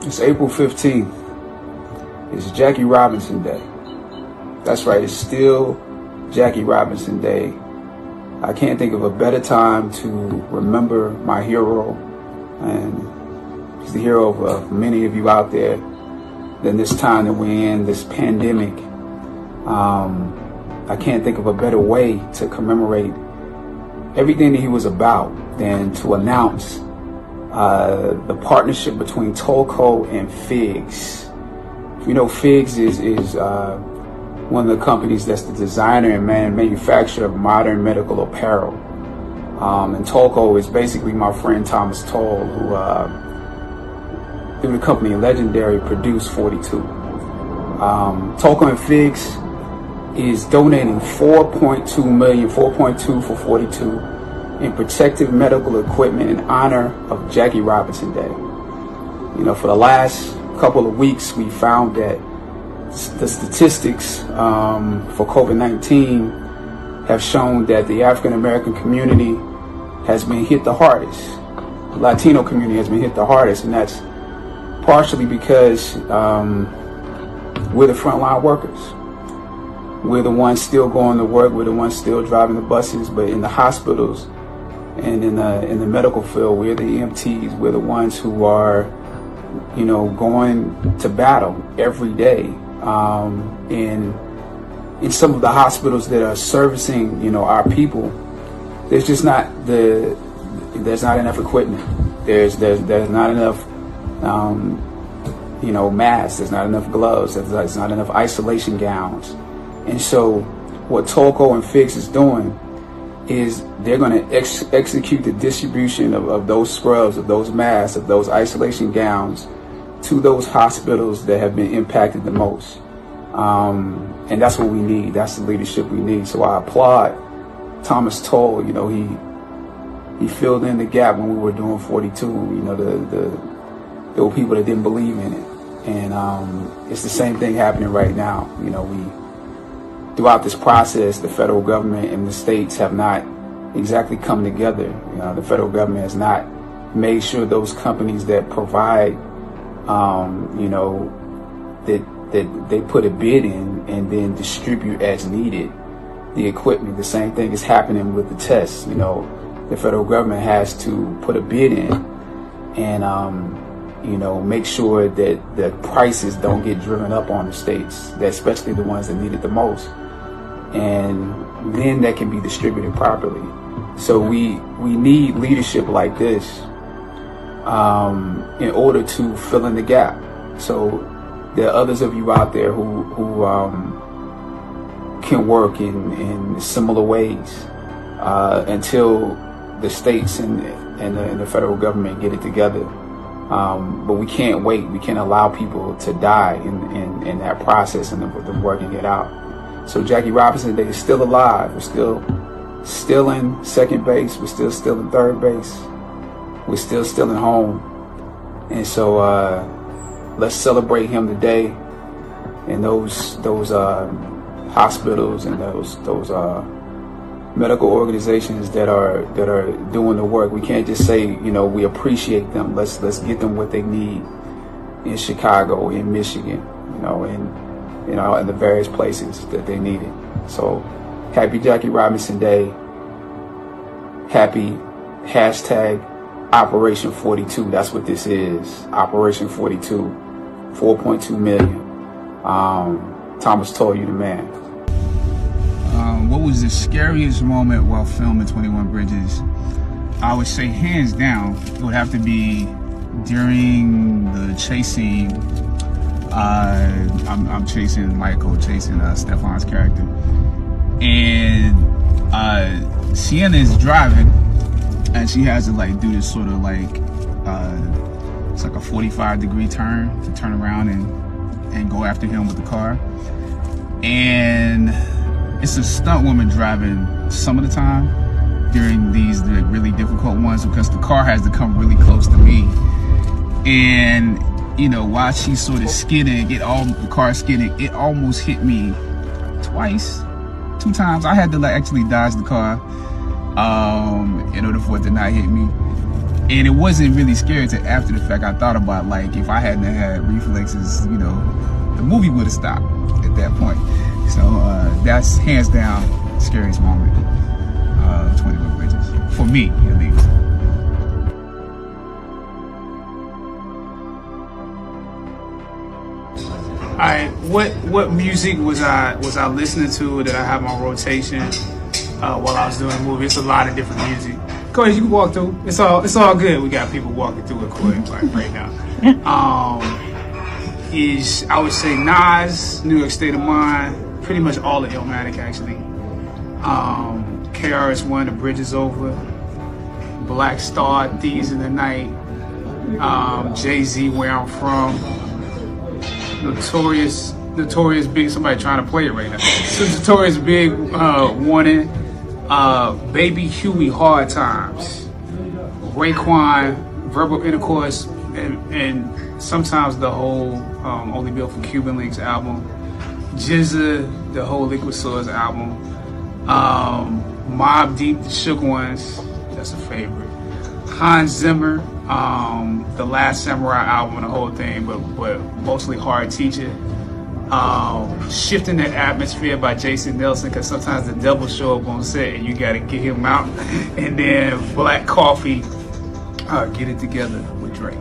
It's April 15th. It's Jackie Robinson Day. That's right, it's still Jackie Robinson Day. I can't think of a better time to remember my hero, and he's the hero of many of you out there, than this time that we're in, this pandemic. I can't think of a better way to commemorate everything that he was about than to announce the partnership between Tolco and Figs. You know, Figs is one of the companies that's the designer and manufacturer of modern medical apparel. And Tolco is basically my friend Thomas Toll, who through the company Legendary produced 42. Tolco and Figs is donating $4.2 million for 42 in protective medical equipment in honor of Jackie Robinson Day. You know, for the last couple of weeks, we found that the statistics for COVID-19 have shown that the African American community has been hit the hardest. The Latino community has been hit the hardest, and that's partially because we're the frontline workers. We're the ones still going to work. We're the ones still driving the buses. But in the hospitals and in the medical field, we're the EMTs. We're the ones who are, you know, going to battle every day. In some of the hospitals that are servicing, you know, our people, there's not enough equipment. There's not enough, you know, masks. There's not enough gloves. There's not enough isolation gowns. And so what Tolco and Figs is doing is they're going to execute the distribution of those scrubs, of those masks, of those isolation gowns to those hospitals that have been impacted the most. And that's what we need. That's the leadership we need. So I applaud Thomas Toll. You know, he filled in the gap when we were doing 42. You know, there were people that didn't believe in it. And it's the same thing happening right now. You know, throughout this process, the federal government and the states have not exactly come together. You know, the federal government has not made sure those companies that provide, you know, that they put a bid in and then distribute as needed the equipment. The same thing is happening with the tests. You know, the federal government has to put a bid in and, you know, make sure that the prices don't get driven up on the states, especially the ones that need it the most. And then that can be distributed properly. So we need leadership like this in order to fill in the gap. So there are others of you out there who can work in similar ways until the states and the federal government get it together. But we can't wait. We can't allow people to die in that process and them working it out. So Jackie Robinson Day is still alive. We're still in second base. We're still in third base. We're still in home. And so let's celebrate him today. And those hospitals and those medical organizations that are doing the work. We can't just say, you know, we appreciate them. Let's get them what they need in Chicago, in Michigan, you know, in the various places that they need it. So happy Jackie Robinson Day. Happy hashtag Operation 42. That's what this is. Operation 42. 4.2 million. Thomas Toll, you the man. What was the scariest moment while filming 21 Bridges? I would say hands down, it would have to be during the chase scene. I'm chasing Michael, chasing Stefan's character. And Sienna is driving, and she has to like do this sort of like, it's like a 45-degree turn to turn around and go after him with the car. And it's a stunt woman driving some of the time during these really difficult ones because the car has to come really close to me. And, you know, while she's sort of skidding, the car skidding, it almost hit me two times. I had to like actually dodge the car in order for it to not hit me. And it wasn't really scary until after the fact. I thought about, like, if I hadn't had reflexes, you know, the movie would have stopped at that point. So that's hands down scariest moment of 21 Bridges, for me at least. All right, what music was I listening to that I have on rotation while I was doing the movie? It's a lot of different music. Go ahead, you can walk through. It's all good. We got people walking through it quick right now. I would say Nas, New York State of Mind, pretty much all of Illmatic actually. KRS-One, The Bridge Is Over, Black Star, Thieves in the Night, Jay-Z, Where I'm From, Notorious Big, somebody trying to play it right now. So Notorious Big, Warning, Baby Huey, Hard Times, Raekwon, Verbal Intercourse, and sometimes the whole Only Built for Cuban Links album, GZA, the whole Liquid Swords album, Mobb Deep, The Shook Ones, that's a favorite, Hans Zimmer, the Last Samurai album and the whole thing, but mostly Hard Teacher. Shifting That Atmosphere by Jason Nelson, because sometimes the devil show up on set and you got to get him out. And then Black Coffee, Get It Together with Drake.